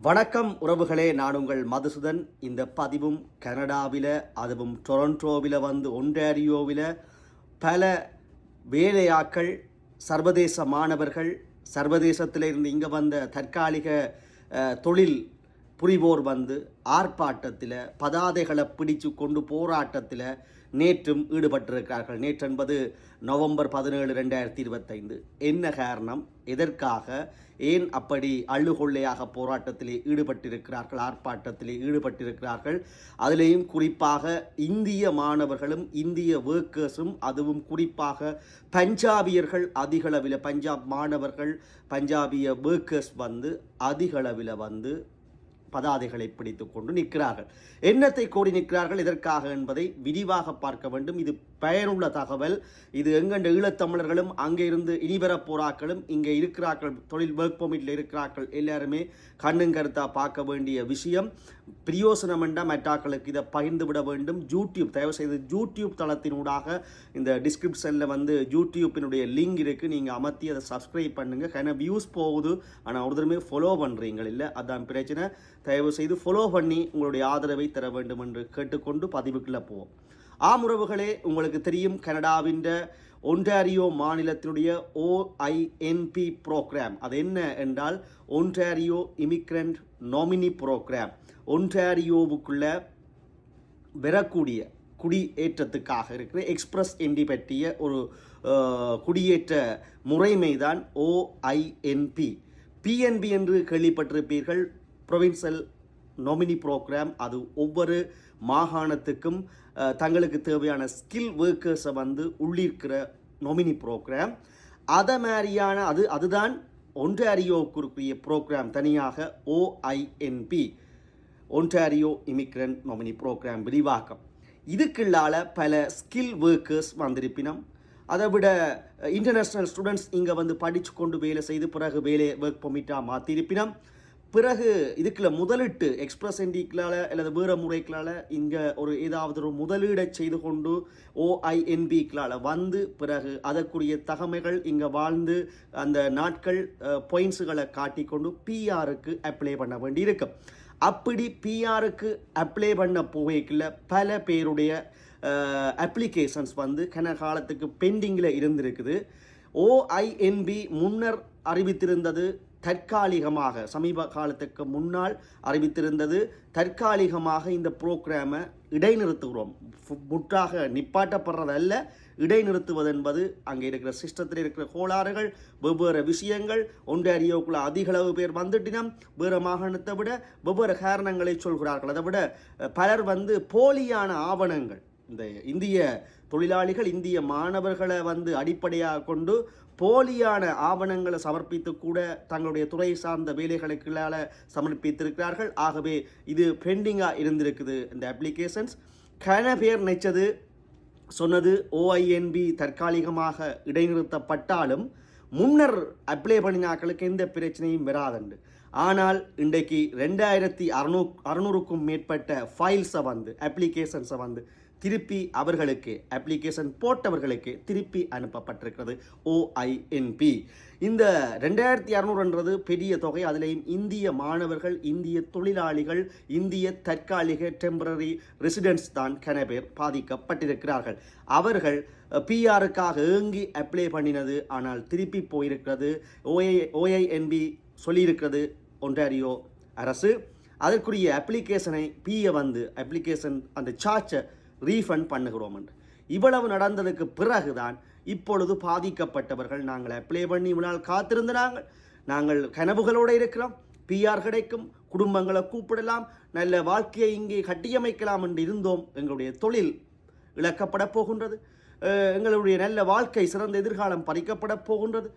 வணக்கம் உறவுகளே, நான் உங்கள் மதுசூதன். இந்த பதிவும் கனடாவில், அதுவும் டொரண்டோவில் ஒன்டாரியோவில் பல வேலையாட்கள், சர்வதேச மாணவர்கள், சர்வதேசத்திலிருந்து இங்கே வந்த தற்காலிக தொழில் புரிவோர் ஆர்ப்பாட்டத்தில் பதாதைகளை பிடிச்சு கொண்டு போராட்டத்தில் நேற்றும் ஈடுபட்டிருக்கிறார்கள். நேற்று என்பது நவம்பர் 17, 2025. என்ன காரணம், எதற்காக, ஏன் அப்படி அள்ளுகொள்ளையாக போராட்டத்திலே ஈடுபட்டிருக்கிறார்கள், ஆர்ப்பாட்டத்திலே ஈடுபட்டிருக்கிறார்கள்? அதிலேயும் குறிப்பாக இந்திய மாணவர்களும் இந்திய ஒர்க்கர்ஸும், அதுவும் குறிப்பாக பஞ்சாபியர்கள் அதிகளவில், பஞ்சாப் மாணவர்கள், பஞ்சாபிய ஒர்க்கர்ஸ் அதிகளவில் பதாதைகளை பிடித்து கொண்டு நிற்கிறார்கள். என்னத்தை கோரி நிற்கிறார்கள், எதற்காக என்பதை விரிவாக பார்க்க வேண்டும். இது பயனுள்ள தகவல். இது எங்கண்ட ஈழத்தமிழர்களும் அங்கே இருந்து இனிவர போராக்களும் இங்கே இருக்கிறார்கள், தொழில் ஒர்க் பெர்மிட்டில் இருக்கிறார்கள், எல்லாருமே கண்ணும் கருத்தா பார்க்க வேண்டிய விஷயம். பிரியோசனம் என்ற மற்றாக்களுக்கு இதை பகிர்ந்து விட வேண்டும். யூடியூப், தயவு செய்து யூடியூப் தளத்தினூடாக இந்த டிஸ்கிரிப்ஷனில் யூடியூப்பினுடைய லிங்க் இருக்குது, நீங்கள் அமர்த்தி அதை சப்ஸ்கிரைப் பண்ணுங்கள். ஏன்னா வியூஸ் போகுது, ஆனால் ஒருத்தருமே ஃபாலோ பண்ணுறீங்க இல்லை, அதான் பிரச்சனை. தயவு செய்து ஃபாலோ பண்ணி உங்களுடைய ஆதரவை தர வேண்டும் என்று கேட்டுக்கொண்டு பதிவுக்குள்ளே போவோம். உறவுகளே, உங்களுக்கு தெரியும், கனடாவின் ஒன்டாரியோ மாநிலத்தினுடைய OINP ப்ரோக்ராம். அது என்ன என்றால் ஒன்டாரியோ இமிக்ரண்ட் நாமினி ப்ரோக்ராம். ஒன்டாரியோவுக்குள்ள வரக்கூடிய குடியேற்றத்துக்காக இருக்கிற எக்ஸ்பிரஸ் என்டி பற்றிய ஒரு குடியேற்ற முறைமை தான் OINP. PNB என்று கேள்விப்பட்டிருப்பீர்கள், ப்ரொவின்சல் நாமினி ப்ரோக்ராம். அது ஒவ்வொரு மாகாணத்துக்கும் தங்களுக்கு தேவையான ஸ்கில் ஒர்க்கர்ஸை உள்ளிருக்கிற நாமினி ப்ரோக்ராம். அதை மாதிரியான அதுதான் ஒன்டாரியோவுக்குரிய ப்ரோக்ராம். தனியாக OINP, Ontario immigrant nominee program விரிவாக்கம். இதுக்குள்ளால பல ஸ்கில் ஒர்க்கர்ஸ் வந்திருப்பினம். அதை விட இன்டர்நேஷ்னல் ஸ்டூடெண்ட்ஸ் இங்கே படித்து கொண்டு வேலை செய்து பிறகு வேலை ஒர்க் பெர்மிட்டாக மாற்றிருப்பினம். பிறகு இதுக்குள்ள முதலீட்டு எக்ஸ்பிரஸ் என்டிக்களால் அல்லது வேறு முறைகளால் இங்கே ஏதாவது ஒரு முதலீடை செய்து கொண்டு OINPக்களால் பிறகு அதற்குரிய தகமைகள் இங்கே வாழ்ந்து அந்த நாட்கள் பாயிண்ட்ஸுகளை காட்டிக்கொண்டு PRக்கு அப்ளை பண்ண வேண்டி இருக்கும். அப்படி PRக்கு அப்ளை பண்ண போகைக்குள்ள பல பேருடைய அப்ளிகேஷன்ஸ் கன காலத்துக்கு பெண்டிங்கில் இருந்திருக்குது. OINP முன்னர் அறிவித்திருந்தது தற்காலிகமாக, சமீப காலத்துக்கு முன்னால் அறிவித்திருந்தது தற்காலிகமாக இந்த ப்ரோக்ராமை இடைநிறுத்துகிறோம், முற்றாக நிப்பாட்டப்படுறதல்ல, இடைநிறுத்துவது என்பது அங்கே இருக்கிற சிஸ்டத்தில் இருக்கிற கோளாறுகள், வெவ்வேறு விஷயங்கள். ஒன்டாரியோக்குள்ள அதிகளவு பேர் வந்துட்டினம், வேறு மாகாணத்தை விட வெவ்வேறு காரணங்களை சொல்கிறார்கள். அதை விட பலர் போலியான ஆவணங்கள், இந்த இந்திய தொழிலாளிகள், இந்திய மாணவர்களை அடிப்படையாக கொண்டு போலியான ஆவணங்களை சமர்ப்பித்து கூட தங்களுடைய துறை சார்ந்த வேலைகளுக்குள்ளால சமர்ப்பித்திருக்கிறார்கள். ஆகவே இது பெண்டிங்காக இருந்திருக்குது இந்த அப்ளிகேஷன்ஸ். கன பேர் நினைச்சது சொன்னது OINP தற்காலிகமாக இடைநிறுத்தப்பட்டாலும் முன்னர் அப்ளை பண்ணினாக்களுக்கு எந்த பிரச்சனையும் வராதுண்டு. ஆனால் இன்றைக்கு 2600க்கும் மேற்பட்ட ஃபைல்ஸை அப்ளிகேஷன்ஸை திருப்பி அவர்களுக்கு, அப்ளிகேஷன் போட்டவர்களுக்கு திருப்பி அனுப்பப்பட்டிருக்கிறது OINP. இந்த 2600 பெரிய தொகை. அதிலேயும் இந்திய மாணவர்கள், இந்திய தொழிலாளிகள், இந்திய தற்காலிக டெம்பரரி ரெசிடென்ட்ஸ் தான் கன பேர் பாதிக்கப்பட்டிருக்கிறார்கள். அவர்கள் PRக்காக ஏங்கி அப்ளை பண்ணினது, ஆனால் திருப்பி போயிருக்கிறது. OINP சொல்லியிருக்கிறது ஒன்டாரியோ அரசு. அதற்குரிய அப்ளிகேஷனை அப்ளிகேஷன் அந்த சார்ஜை ரீஃபண்ட் பண்ணுகிறோம் என்று. இவ்வளவு நடந்ததுக்கு பிறகுதான் இப்பொழுது பாதிக்கப்பட்டவர்கள், நாங்கள் அப்ளை பண்ணி இவ்வளவு காத்திருந்து நாங்கள் கனவுகளோடு இருக்கிறோம், PR கிடைக்கும், குடும்பங்களை கூப்பிடலாம், நல்ல வாழ்க்கையை இங்கே கட்டியமைக்கலாம் என்று இருந்தோம். எங்களுடைய தொழில் இழக்கப்பட போகின்றது, எங்களுடைய நல்ல வாழ்க்கை, சிறந்த எதிர்காலம் பறிக்கப்பட போகின்றது.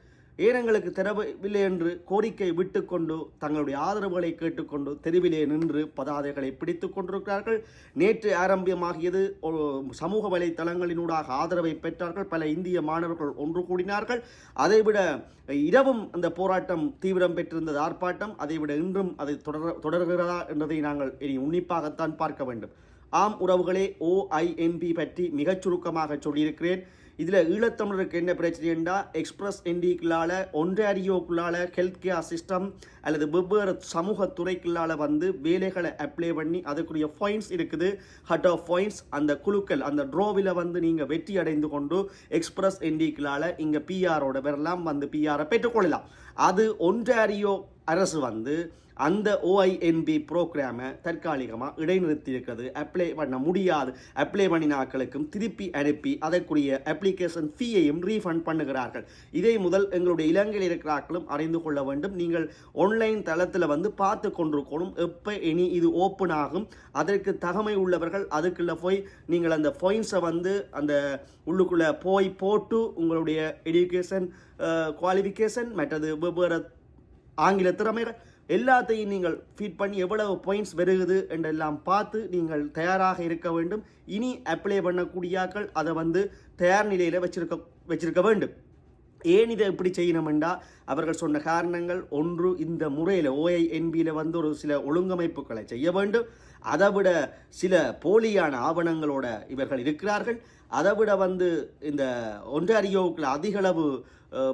ஏன் எங்களுக்கு தரவில்லை என்று கோரிக்கை விட்டுக்கொண்டு தங்களுடைய ஆதரவுகளை கேட்டுக்கொண்டு தெருவிலே நின்று பதாதைகளை பிடித்து கொண்டிருக்கிறார்கள். நேற்று ஆரம்பமாகியது சமூக வலைத்தளங்களினூடாக ஆதரவை பெற்றார்கள். பல இந்திய மாணவர்கள் ஒன்று கூடினார்கள். அதைவிட இரவும் அந்த போராட்டம் தீவிரம் பெற்றிருந்தது, ஆர்ப்பாட்டம். அதைவிட இன்றும் அதை தொடர்கிறதா என்பதை நாங்கள் இனி உன்னிப்பாகத்தான் பார்க்க வேண்டும். உறவுகளே, OINP பற்றி மிகச் சுருக்கமாக சொல்லியிருக்கிறேன். இதில் ஈழத்தமிழருக்கு என்ன பிரச்சனைண்டா எக்ஸ்பிரஸ் என்டிக்குள்ளால் ஒன்டாரியோக்குள்ளால் ஹெல்த் கேர் சிஸ்டம் அல்லது வெவ்வேறு சமூக துறைக்குள்ளால் வந்து வேலைகளை அப்ளை பண்ணி அதுக்குரிய ஃபைன்ஸ் இருக்குது. ஹட் ஆஃப் ஃபைன்ஸ் அந்த குழுக்கள் அந்த ட்ரோவில் வந்து நீங்கள் வெற்றி அடைந்து கொண்டு எக்ஸ்பிரஸ் என்டிக்குள்ளால் இங்கே பிஆரோட வரலாம், வந்து பிஆரை பெற்றுக்கொள்ளலாம். அது ஒன்டாரியோ அரசு வந்து அந்த ஓஐஎன்பி ப்ரோக்ராமை தற்காலிகமாக இடைநிறுத்தி இருக்கிறது. அப்ளை பண்ண முடியாது. அப்ளை பண்ணின ஆட்களுக்கும் திருப்பி அனுப்பி அதற்குரிய அப்ளிகேஷன் ஃபீயையும் ரீஃபண்ட் பண்ணுகிறார்கள். இதை முதல் எங்களுடைய இலங்கையில் இருக்கிற ஆட்களும் அறிந்து கொள்ள வேண்டும். நீங்கள் ஆன்லைன் தளத்தில் வந்து பார்த்து கொண்டிருக்கணும் எப்போ இனி இது ஓப்பன் ஆகும். அதற்கு தகமை உள்ளவர்கள் அதுக்குள்ளே போய் நீங்கள் அந்த ஃபைன்ஸை வந்து அந்த உள்ளுக்குள்ளே போய் போட்டு உங்களுடைய எஜுகேஷன் குவாலிஃபிகேஷன் மற்றது வெவ்வேறு ஆங்கில திறமைகள் எல்லாத்தையும் நீங்கள் ஃபீட் பண்ணி எவ்வளவு பாயிண்ட்ஸ் வருகுது என்றெல்லாம் பார்த்து நீங்கள் தயாராக இருக்க வேண்டும். இனி அப்ளை பண்ணக்கூடியாக்கள் அதை வந்து தயார் நிலையில் வச்சிருக்க வேண்டும். ஏன் இதை எப்படி செய்யணுமெண்டா அவர்கள் சொன்ன காரணங்கள், ஒன்று இந்த முறையில் ஓஐஎன்பியில் வந்து ஒரு சில ஒழுங்கமைப்புகளை செய்ய வேண்டும். அதை விட சில போலியான ஆவணங்களோட இவர்கள் இருக்கிறார்கள். அதை விட வந்து இந்த ஒன்டாரியோவுக்குள்ள அதிகளவு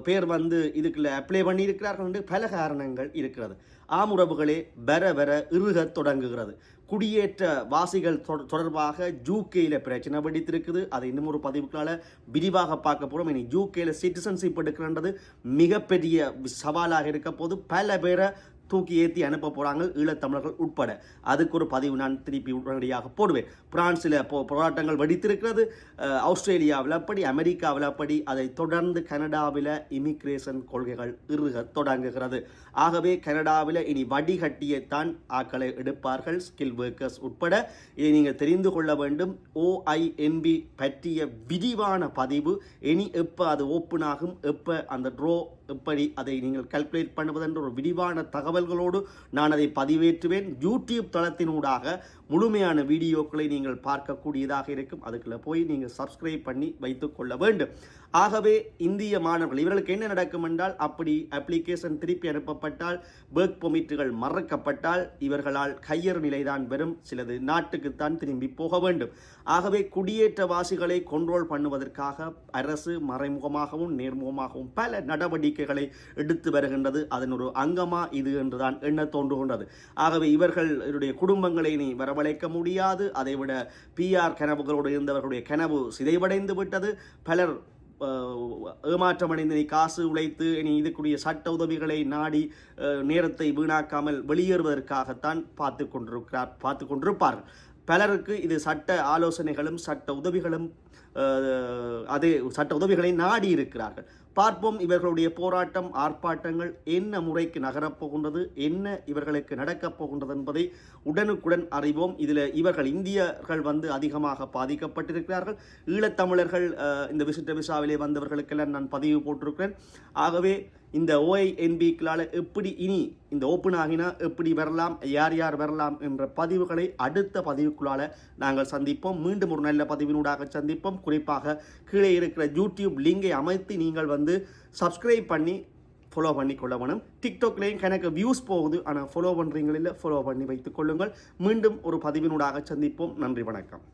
பேர் வந்து இதுக்குள்ள அப்ளை பண்ணியிருக்கிறார்கள் என்று பல காரணங்கள் இருக்கிறது. ஆமுறவுகளே வர வர இறுக தொடங்குகிறது. குடியேற்ற வாசிகள் தொடர்பாக யூகேயில் பிரச்சனை வெடித்திருக்குது. அதை இன்னும் ஒரு பதிவுகளால் விரிவாக பார்க்க போகிறோம். இனி யூகேயில் சிட்டிசன்ஷிப் எடுக்கிறன்றது மிகப்பெரிய சவாலாக இருக்க போது பல பேரை தூக்கி ஏற்றி அனுப்ப போகிறாங்க, ஈழத்தமிழர்கள் உட்பட. அதுக்கு ஒரு பதிவு நான் திருப்பி உடனடியாக போடுவேன். பிரான்ஸில் போராட்டங்கள் வெடித்திருக்கிறது. ஆஸ்திரேலியாவில் அப்படி, அமெரிக்காவில் அப்படி, அதை தொடர்ந்து கனடாவில் இமிக்ரேஷன் கொள்கைகள் இறுக தொடங்குகிறது. ஆகவே கனடாவில் இனி வடிகட்டியத்தான் ஆக்களை எடுப்பார்கள், ஸ்கில் ஒர்க்கர்ஸ் உட்பட. இதை நீங்கள் தெரிந்து கொள்ள வேண்டும். ஓஐஎன்பி பற்றிய விரிவான பதிவு இனி எப்போ அது ஓப்பன் ஆகும், எப்போ அந்த ட்ரோ எப்படி அதை நீங்கள் கால்குலேட் பண்ணுவதென்ற ஒரு விரிவான தகவல்களோடு நான் அதை பதிவேற்றுவேன். யூடியூப் தளத்தினூடாக முழுமையான வீடியோக்களை நீங்கள் பார்க்கக்கூடியதாக இருக்கும். அதுக்குள்ள போய் நீங்கள் சப்ஸ்கிரைப் பண்ணி வைத்துக்கொள்ள வேண்டும். ஆகவே இந்திய மாணவர்கள் இவர்களுக்கு என்ன நடக்கும் என்றால், அப்படி அப்ளிகேஷன் திருப்பி அனுப்பப்பட்டால், ஒர்க் பெர்மிட்டுகள் மறக்கப்பட்டால் இவர்களால் கையறு நிலைதான் வரும். சிலது நாட்டுக்குத்தான் திரும்பி போக வேண்டும். ஆகவே குடியேற்றவாசிகளை கண்ட்ரோல் பண்ணுவதற்காக அரசு மறைமுகமாகவும் நேர்முகமாகவும் பல நடவடிக்கைகளை எடுத்து வருகின்றது. அதன் ஒரு அங்கமா இது என்றுதான் எண்ண தோன்றுகின்றது. ஆகவே இவர்களுடைய குடும்பங்களை நீ வரவழைக்க முடியாது. அதைவிட பிஆர் கனவுகளோடு இருந்தவர்களுடைய கனவு சிதைவடைந்து விட்டது. பலர் ஏமாற்றமடைந்து நீ காசு உழைத்து இனி இதுக்குரிய சட்ட உதவிகளை நாடி நேரத்தை வீணாக்காமல் வெளியேறுவதற்காகத்தான் பார்த்து கொண்டிருப்பார்கள். பலருக்கு இது சட்ட ஆலோசனைகளும் சட்ட உதவிகளும் சட்ட உதவிகளை நாடி இருக்கிறார்கள். பார்ப்போம் இவர்களுடைய போராட்டம் ஆர்ப்பாட்டங்கள் என்ன முறைக்கு நகரப்போகின்றது, என்ன இவர்களுக்கு நடக்கப் போகின்றது என்பதை உடனுக்குடன் அறிவோம். இதில் இவர்கள் இந்தியர்கள் வந்து அதிகமாக பாதிக்கப்பட்டிருக்கிறார்கள். ஈழத்தமிழர்கள் இந்த விசிட்ட விசாவிலே வந்தவர்களுக்கெல்லாம் நான் பதிவு போட்டிருக்கிறேன். ஆகவே இந்த ஓஐஎன்பிக்களால் எப்படி இனி இந்த ஓப்பன் ஆகினா எப்படி வரலாம், யார் யார் வரலாம் என்ற பதிவுகளை அடுத்த பதிவுக்குள்ளால் நாங்கள் சந்திப்போம். மீண்டும் ஒரு நல்ல பதிவினூடாக சந்திப்போம். குறிப்பாக கீழே இருக்கிற யூடியூப் லிங்கை அமைத்து நீங்கள் வந்து சப்ஸ்கிரைப் பண்ணி ஃபாலோ பண்ணி கொள்ள வேணும். டிக்டாக்லேயும் எனக்கு வியூஸ் போகுது, ஆனால் ஃபாலோ பண்ணுறீங்களில் ஃபாலோ பண்ணி வைத்துக் கொள்ளுங்கள். மீண்டும் ஒரு பதிவினூடாக சந்திப்போம். நன்றி, வணக்கம்.